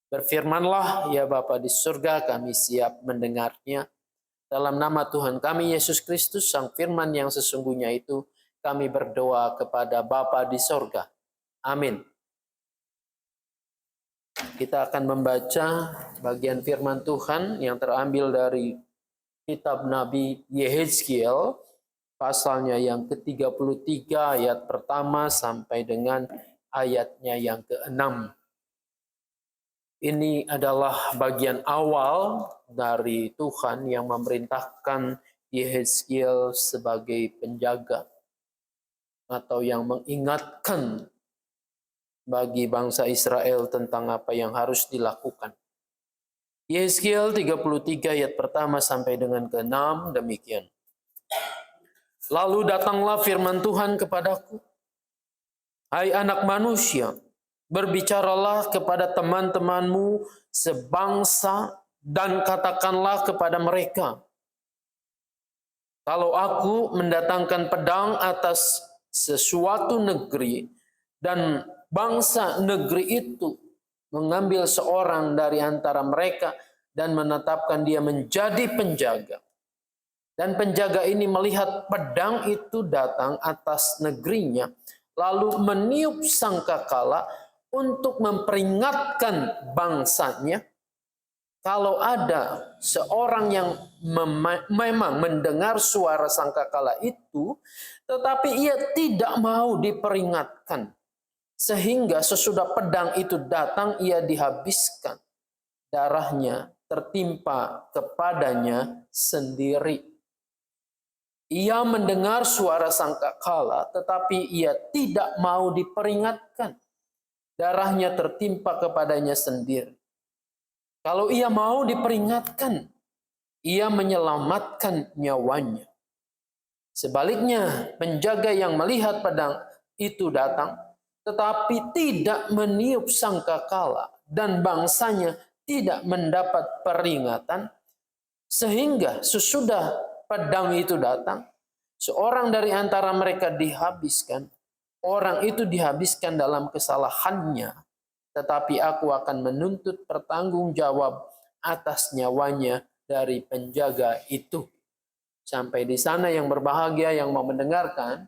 Berfirmanlah, ya Bapa di surga, kami siap mendengarnya. Dalam nama Tuhan kami Yesus Kristus, Sang Firman yang sesungguhnya itu, kami berdoa kepada Bapa di surga. Amin. Kita akan membaca bagian firman Tuhan yang terambil dari kitab Nabi Yehezkiel, pasalnya yang ke-33 ayat pertama sampai dengan ayatnya yang ke-6. Ini adalah bagian awal dari Tuhan yang memerintahkan Yehezkiel sebagai penjaga atau yang mengingatkan bagi bangsa Israel tentang apa yang harus dilakukan. Yehezkiel 33 ayat pertama sampai dengan ke-6 demikian. Lalu datanglah firman Tuhan kepadaku, hai anak manusia, berbicaralah kepada teman-temanmu sebangsa dan katakanlah kepada mereka, kalau aku mendatangkan pedang atas sesuatu negeri dan bangsa negeri itu mengambil seorang dari antara mereka dan menetapkan dia menjadi penjaga, dan penjaga ini melihat pedang itu datang atas negerinya, lalu meniup sangkakala untuk memperingatkan bangsanya, kalau ada seorang yang memang mendengar suara sangkakala itu, tetapi ia tidak mau diperingatkan, sehingga sesudah pedang itu datang ia dihabiskan, darahnya tertimpa kepadanya sendiri. Ia mendengar suara sangkakala, tetapi ia tidak mau diperingatkan, darahnya tertimpa kepadanya sendiri. Kalau ia mau diperingatkan, ia menyelamatkan nyawanya. Sebaliknya, penjaga yang melihat pedang itu datang, tetapi tidak meniup sangkakala, dan bangsanya tidak mendapat peringatan, sehingga sesudah pedang itu datang, seorang dari antara mereka dihabiskan. Orang itu dihabiskan dalam kesalahannya, tetapi aku akan menuntut pertanggungjawab atas nyawanya dari penjaga itu. Sampai di sana yang berbahagia yang mau mendengarkan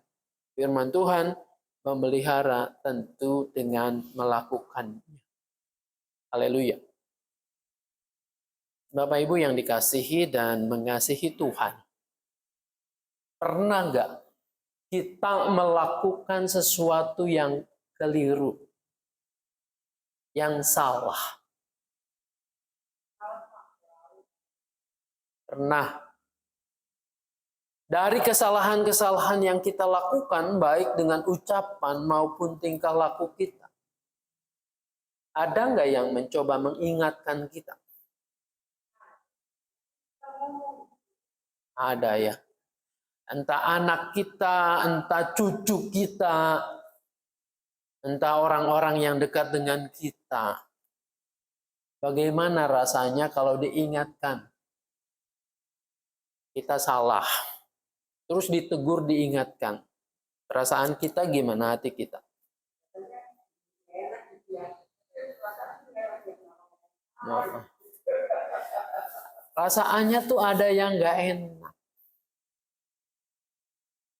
firman Tuhan, memelihara tentu dengan melakukannya. Haleluya. Bapak Ibu yang dikasihi dan mengasihi Tuhan, pernah nggak kita melakukan sesuatu yang keliru, yang salah? Pernah. Dari kesalahan-kesalahan yang kita lakukan, baik dengan ucapan maupun tingkah laku kita, ada nggak yang mencoba mengingatkan kita? Ada ya. Entah anak kita, entah cucu kita, entah orang-orang yang dekat dengan kita. Bagaimana rasanya kalau diingatkan? Kita salah. Terus ditegur, diingatkan. Perasaan kita gimana, hati kita? Rasaannya tuh ada yang nggak enak.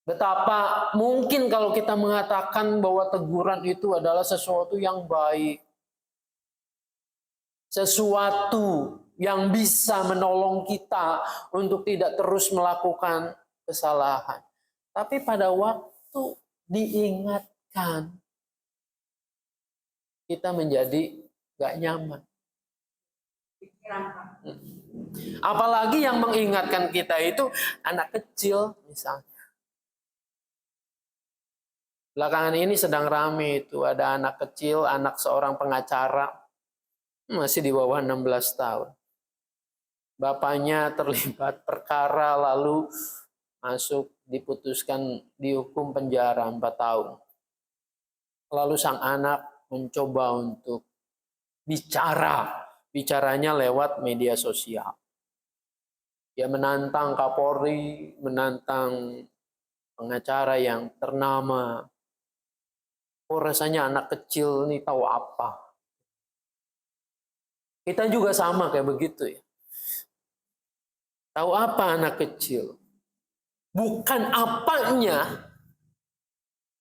Betapa mungkin kalau kita mengatakan bahwa teguran itu adalah sesuatu yang baik, sesuatu yang bisa menolong kita untuk tidak terus melakukan kesalahan. Tapi pada waktu diingatkan, kita menjadi gak nyaman. Apalagi yang mengingatkan kita itu anak kecil misalnya. Belakangan ini sedang rame itu, ada anak kecil, anak seorang pengacara, masih di bawah 16 tahun. Bapaknya terlibat perkara lalu masuk, diputuskan dihukum penjara 4 tahun. Lalu sang anak mencoba untuk bicaranya lewat media sosial. Dia menantang Kapolri, menantang pengacara yang ternama. Oh, rasanya anak kecil ini tahu apa. Kita juga sama kayak begitu ya. Tahu apa anak kecil? Bukan apanya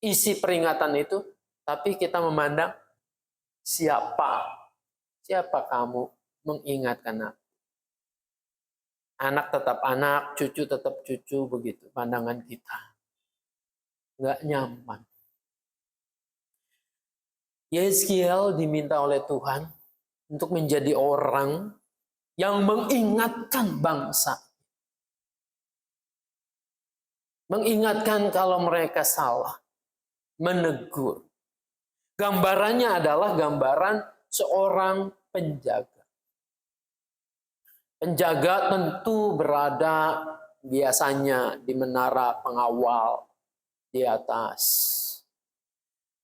isi peringatan itu, tapi kita memandang siapa. Siapa kamu mengingatkan aku? Anak tetap anak, cucu tetap cucu, begitu pandangan kita. Nggak nyaman. Yeskiel diminta oleh Tuhan untuk menjadi orang yang mengingatkan bangsa. Mengingatkan kalau mereka salah. Menegur. Gambarannya adalah gambaran seorang penjaga. Penjaga tentu berada biasanya di menara pengawal di atas.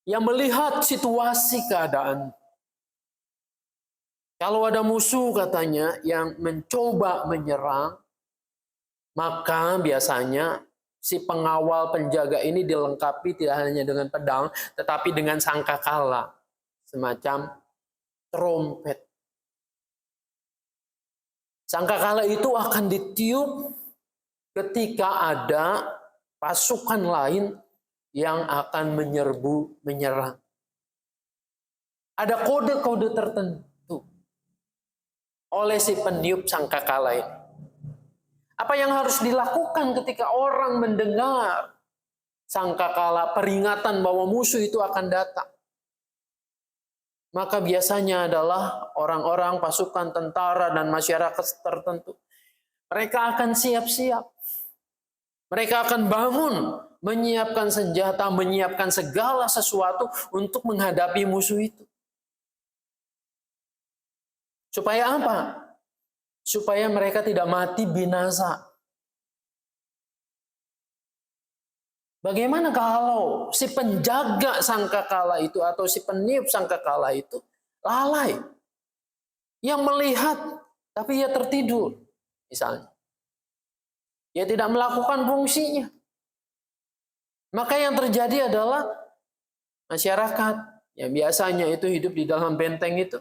Yang melihat situasi keadaan. Kalau ada musuh katanya yang mencoba menyerang, maka biasanya si pengawal penjaga ini dilengkapi tidak hanya dengan pedang, tetapi dengan sangkakala, semacam trompet. Sangkakala itu akan ditiup ketika ada pasukan lain yang akan menyerang. Ada kode-kode tertentu oleh si peniup sangkakala ini. Apa yang harus dilakukan ketika orang mendengar sangkakala peringatan bahwa musuh itu akan datang? Maka biasanya adalah orang-orang pasukan tentara dan masyarakat tertentu. Mereka akan siap-siap. Mereka akan bangun, menyiapkan senjata, menyiapkan segala sesuatu untuk menghadapi musuh itu. Supaya apa? Supaya mereka tidak mati binasa. Bagaimana kalau si penjaga sangkakala itu atau si peniup sangkakala itu lalai? Yang melihat, tapi ia tertidur, misalnya. Ia tidak melakukan fungsinya. Maka yang terjadi adalah masyarakat yang biasanya itu hidup di dalam benteng itu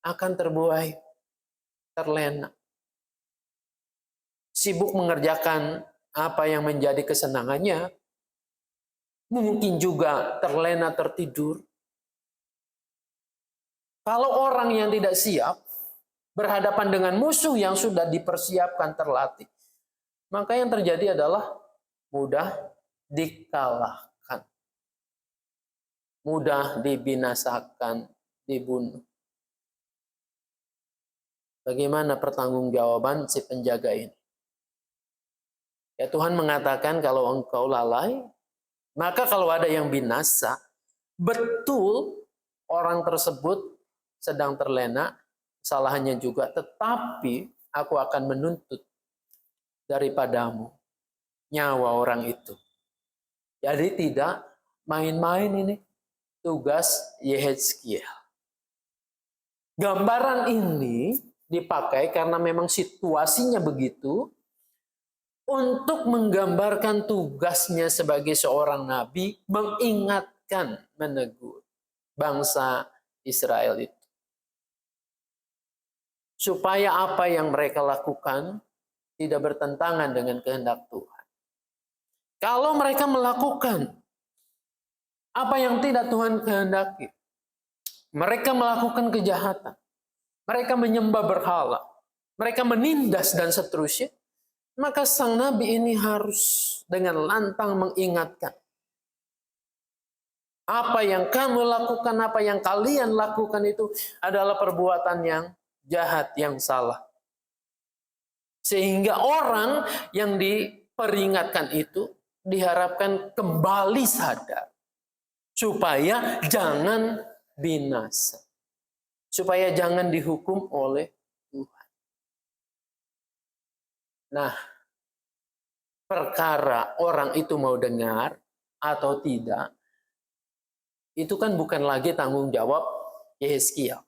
akan terbuai, terlena. Sibuk mengerjakan apa yang menjadi kesenangannya, mungkin juga terlena tertidur. Kalau orang yang tidak siap berhadapan dengan musuh yang sudah dipersiapkan terlatih, maka yang terjadi adalah mudah dikalahkan, mudah dibinasakan, dibunuh. Bagaimana pertanggungjawaban si penjaga ini? Ya Tuhan mengatakan kalau engkau lalai, maka kalau ada yang binasa, betul orang tersebut sedang terlena, kesalahannya juga, tetapi aku akan menuntut daripadamu nyawa orang itu. Jadi tidak main-main ini tugas Yehezkiel. Gambaran ini dipakai karena memang situasinya begitu untuk menggambarkan tugasnya sebagai seorang nabi mengingatkan, menegur bangsa Israel itu. Supaya apa yang mereka lakukan tidak bertentangan dengan kehendak Tuhan. Kalau mereka melakukan apa yang tidak Tuhan kehendaki, mereka melakukan kejahatan, mereka menyembah berhala, mereka menindas dan seterusnya, maka sang nabi ini harus dengan lantang mengingatkan. Apa yang kamu lakukan, apa yang kalian lakukan itu adalah perbuatan yang jahat, yang salah. Sehingga orang yang diperingatkan itu diharapkan kembali sadar. Supaya jangan binasa. Supaya jangan dihukum oleh Tuhan. Nah, perkara orang itu mau dengar atau tidak, itu kan bukan lagi tanggung jawab Yehezkiel.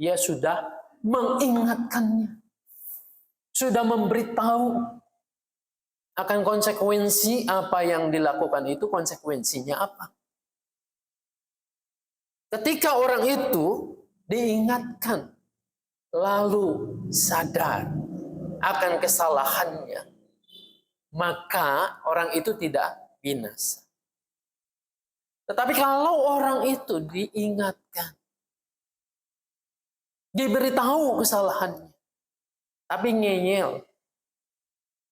Ia sudah mengingatkannya. Sudah memberitahu akan konsekuensi apa yang dilakukan itu, konsekuensinya apa. Ketika orang itu diingatkan, lalu sadar akan kesalahannya, maka orang itu tidak binasa. Tetapi kalau orang itu diingatkan, diberitahu kesalahannya, tapi ngeyel,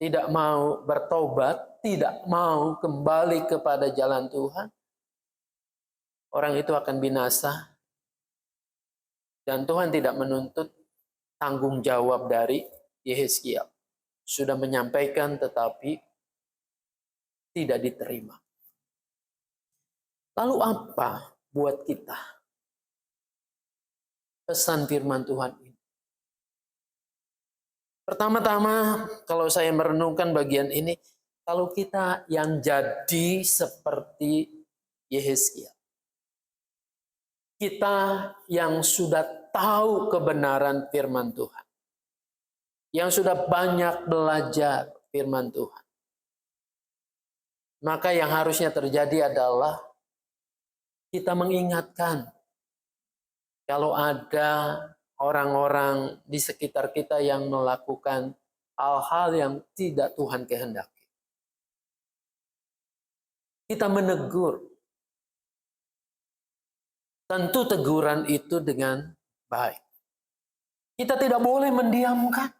tidak mau bertobat, tidak mau kembali kepada jalan Tuhan, orang itu akan binasa. Dan Tuhan tidak menuntut tanggung jawab dari Yehezkiel. Sudah menyampaikan tetapi tidak diterima. Lalu apa buat kita pesan firman Tuhan ini? Pertama-tama, kalau saya merenungkan bagian ini, kalau kita yang jadi seperti Yehezkiel, kita yang sudah tahu kebenaran firman Tuhan, yang sudah banyak belajar firman Tuhan, maka yang harusnya terjadi adalah kita mengingatkan kalau ada orang-orang di sekitar kita yang melakukan hal-hal yang tidak Tuhan kehendaki. Kita menegur. Tentu teguran itu dengan baik. Kita tidak boleh mendiamkan.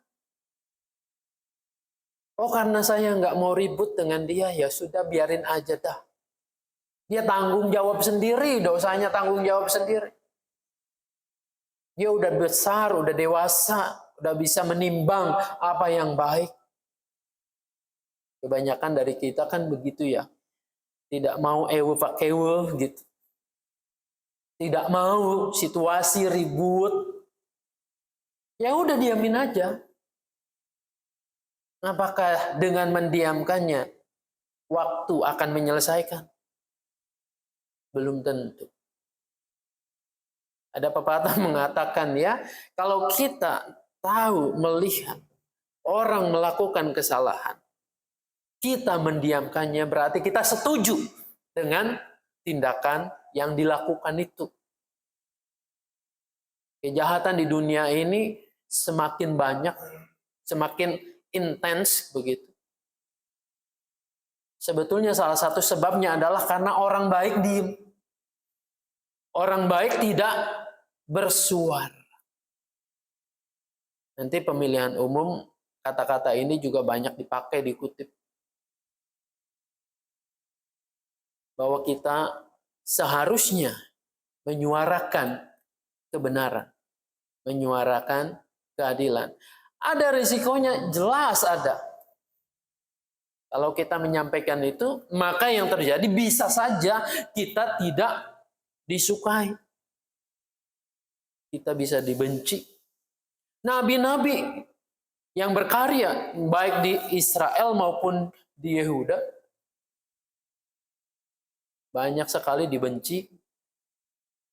Oh, karena saya nggak mau ribut dengan dia, ya sudah biarin aja dah. Dia tanggung jawab sendiri, dosanya tanggung jawab sendiri. Dia udah besar, udah dewasa, udah bisa menimbang apa yang baik. Kebanyakan dari kita kan begitu ya. Tidak mau ewe pak ewe gitu. Tidak mau situasi ribut. Ya udah diamin aja. Apakah dengan mendiamkannya waktu akan menyelesaikan? Belum tentu. Ada pepatah mengatakan ya, kalau kita tahu melihat orang melakukan kesalahan, kita mendiamkannya berarti kita setuju dengan tindakan yang dilakukan itu. Kejahatan di dunia ini semakin banyak, semakin intens begitu. Sebetulnya salah satu sebabnya adalah karena orang baik diem. Orang baik tidak bersuara. Nanti pemilihan umum kata-kata ini juga banyak dipakai, dikutip. Bahwa kita seharusnya menyuarakan kebenaran, menyuarakan keadilan. Ada risikonya, jelas ada. Kalau kita menyampaikan itu, maka yang terjadi bisa saja kita tidak disukai. Kita bisa dibenci. Nabi-nabi yang berkarya, baik di Israel maupun di Yehuda, banyak sekali dibenci,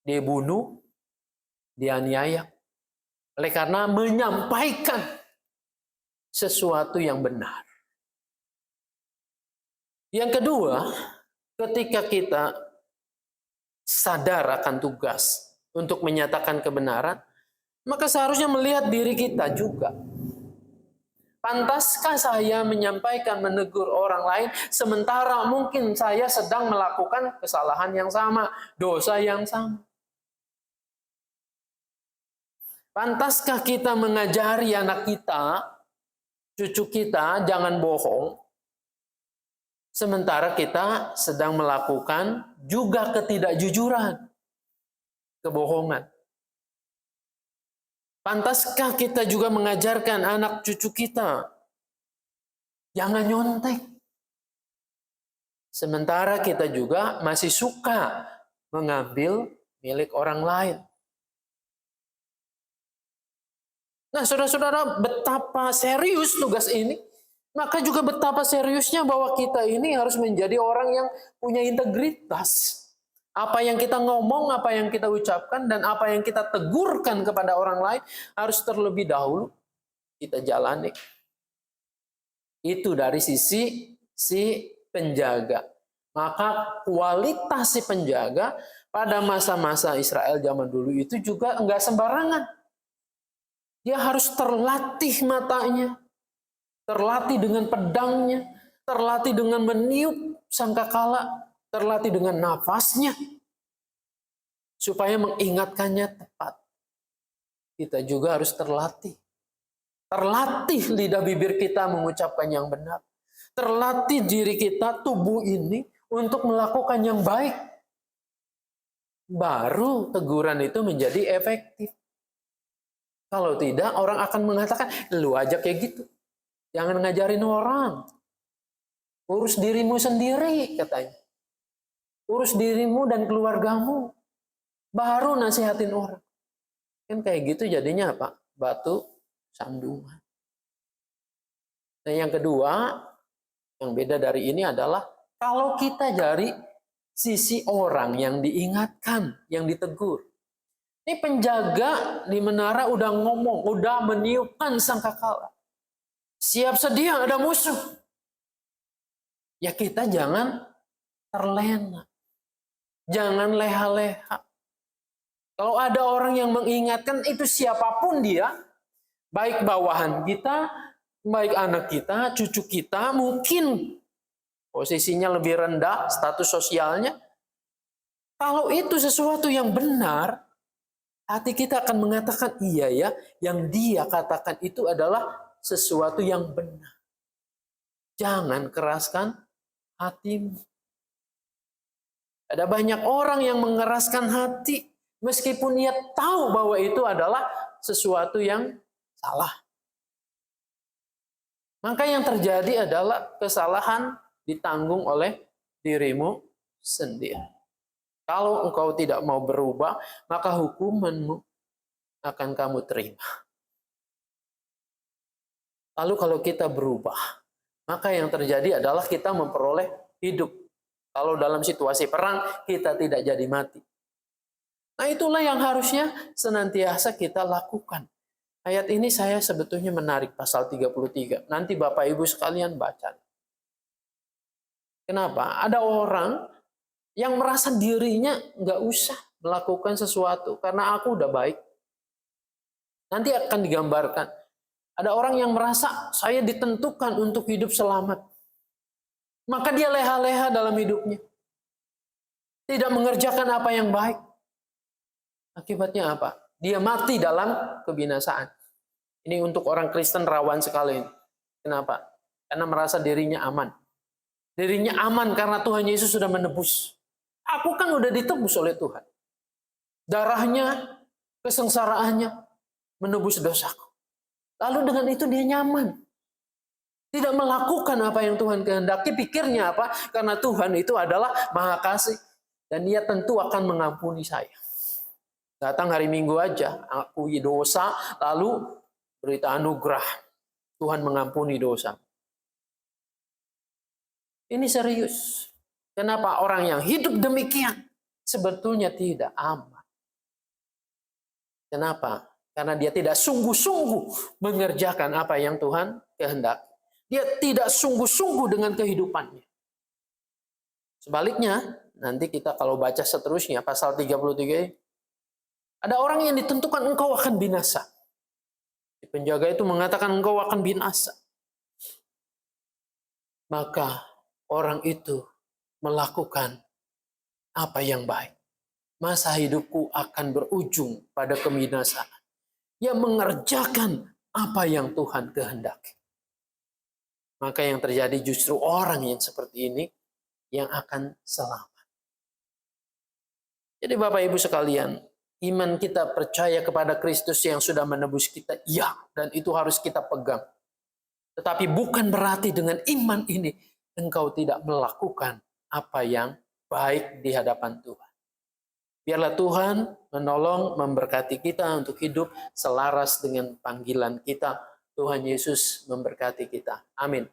dibunuh, dianiaya. Oleh karena menyampaikan sesuatu yang benar. Yang kedua, ketika kita sadar akan tugas untuk menyatakan kebenaran, maka seharusnya melihat diri kita juga. Pantaskah saya menyampaikan, menegur orang lain, sementara mungkin saya sedang melakukan kesalahan yang sama, dosa yang sama? Pantaskah kita mengajari anak kita, cucu kita, jangan bohong, sementara kita sedang melakukan juga ketidakjujuran, kebohongan? Pantaskah kita juga mengajarkan anak cucu kita, jangan nyontek, sementara kita juga masih suka mengambil milik orang lain? Nah, saudara-saudara, betapa serius tugas ini, maka juga betapa seriusnya bahwa kita ini harus menjadi orang yang punya integritas. Apa yang kita ngomong, apa yang kita ucapkan, dan apa yang kita tegurkan kepada orang lain harus terlebih dahulu kita jalani. Itu dari sisi si penjaga. Maka kualitas si penjaga pada masa-masa Israel zaman dulu itu juga enggak sembarangan. Dia harus terlatih matanya, terlatih dengan pedangnya, terlatih dengan meniup sangkakala, terlatih dengan nafasnya, supaya mengingatkannya tepat. Kita juga harus terlatih. Terlatih lidah bibir kita mengucapkan yang benar. Terlatih diri kita, tubuh ini, untuk melakukan yang baik. Baru teguran itu menjadi efektif. Kalau tidak, orang akan mengatakan, lu aja kayak gitu. Jangan ngajarin orang. Urus dirimu sendiri, katanya. Urus dirimu dan keluargamu. Baru nasihatin orang. Kan kayak gitu jadinya apa? Batu sandungan. Nah, yang kedua, yang beda dari ini adalah kalau kita dari sisi orang yang diingatkan, yang ditegur. Ini penjaga di menara udah ngomong, udah meniupkan sangkakala. Siap sedia ada musuh. Ya kita jangan terlena. Jangan leha-leha. Kalau ada orang yang mengingatkan, itu siapapun dia, baik bawahan kita, baik anak kita, cucu kita, mungkin posisinya lebih rendah, status sosialnya. Kalau itu sesuatu yang benar, hati kita akan mengatakan, iya ya, yang dia katakan itu adalah sesuatu yang benar. Jangan keraskan hatimu. Ada banyak orang yang mengeraskan hati, meskipun dia tahu bahwa itu adalah sesuatu yang salah. Maka yang terjadi adalah kesalahan ditanggung oleh dirimu sendiri. Kalau engkau tidak mau berubah, maka hukumanmu akan kamu terima. Lalu kalau kita berubah, maka yang terjadi adalah kita memperoleh hidup. Kalau dalam situasi perang, kita tidak jadi mati. Nah, itulah yang harusnya senantiasa kita lakukan. Ayat ini saya sebetulnya menarik, pasal 33. Nanti Bapak Ibu sekalian baca. Kenapa? Ada orang yang merasa dirinya nggak usah melakukan sesuatu karena aku udah baik. Nanti akan digambarkan. Ada orang yang merasa saya ditentukan untuk hidup selamat. Maka dia leha-leha dalam hidupnya. Tidak mengerjakan apa yang baik. Akibatnya apa? Dia mati dalam kebinasaan. Ini untuk orang Kristen rawan sekali. Kenapa? Karena merasa dirinya aman. Dirinya aman karena Tuhan Yesus sudah menebus. Aku kan udah ditebus oleh Tuhan. Darahnya, kesengsaraannya menebus dosaku. Lalu dengan itu dia nyaman. Tidak melakukan apa yang Tuhan kehendaki. Pikirnya apa? Karena Tuhan itu adalah Maha Kasih. Dan dia tentu akan mengampuni saya. Datang hari Minggu aja, akui dosa, lalu berita anugerah. Tuhan mengampuni dosa. Ini serius. Kenapa orang yang hidup demikian sebetulnya tidak aman? Kenapa? Karena dia tidak sungguh-sungguh mengerjakan apa yang Tuhan kehendaki. Dia tidak sungguh-sungguh dengan kehidupannya. Sebaliknya, nanti kita kalau baca seterusnya, pasal 33, ada orang yang ditentukan engkau akan binasa. Penjaga itu mengatakan engkau akan binasa. Maka orang itu melakukan apa yang baik. Masa hidupku akan berujung pada kebinasaan. Ia mengerjakan apa yang Tuhan kehendaki. Maka yang terjadi justru orang yang seperti ini yang akan selamat. Jadi Bapak Ibu sekalian, iman kita percaya kepada Kristus yang sudah menebus kita, ya, dan itu harus kita pegang. Tetapi bukan berarti dengan iman ini engkau tidak melakukan apa yang baik di hadapan Tuhan. Biarlah Tuhan menolong, memberkati kita untuk hidup selaras dengan panggilan kita. Tuhan Yesus memberkati kita. Amin.